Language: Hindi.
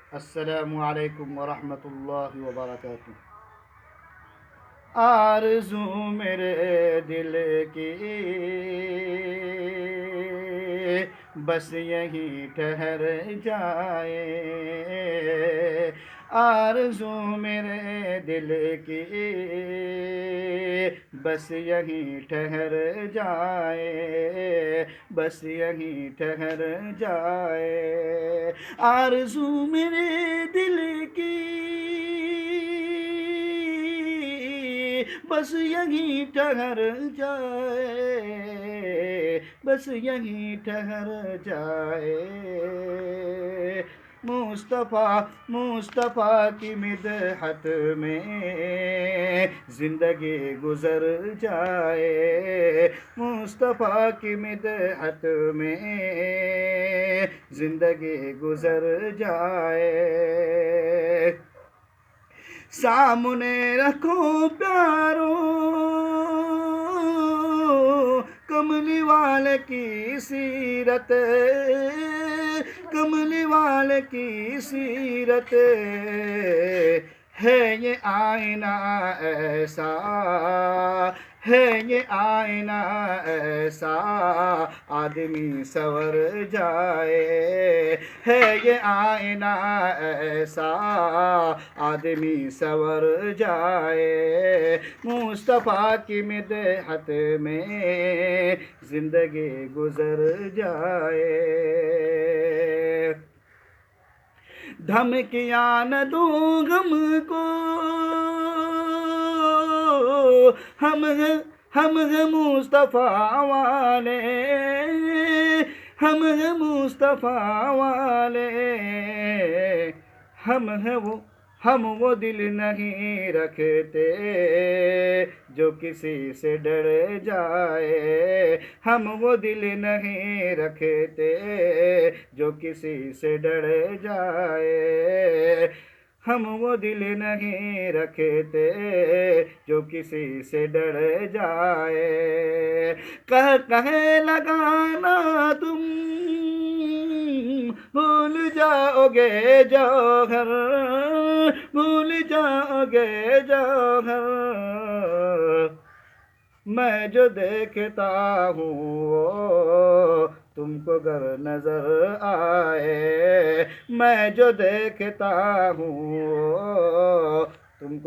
अस्सलामु अलैकुम वरहमतुल्लाहि वबरकातुह। आरज़ू मेरे दिल की बस यहीं ठहर जाए। आरज़ू मेरे दिल की बस यहीं ठहर जाए, बस यहीं ठहर जाए। आरज़ू मेरे दिल की बस यहीं ठहर जाए, बस यहीं ठहर जाए। मुस्तफ़ा मुस्तफ़ा की मिदहत में ज़िंदगी गुज़र जाए, मुस्तफ़ा की मिदहत में ज़िंदगी गुज़र जाए। सामने रखो प्यारो कमली वाले की सीरत, कमली वाले की सीरत है। ये आईना ऐसा है, ये आईना ऐसा आदमी सवर जाए, है ये आईना ऐसा आदमी सवर जाए। मुस्तफ़ा की मिदहत में ज़िंदगी गुज़र जाए। धमकियाँ न दूँ गम को, हम हैं मुस्तफ़ा वाले, हम हैं मुस्तफ़ा वाले। हम वो दिल नहीं रखते जो किसी से डर जाए, हम वो दिल नहीं रखते जो किसी से डर जाए, हम वो दिल नहीं रखते जो किसी से डर जाए। कहे लगाना तुम भूल जाओगे जौहर, भूल जाओगे जौहर। मैं जो देखता हूँ वो तुमको गर नजर आए, मैं जो देखता हूँ वो तुमको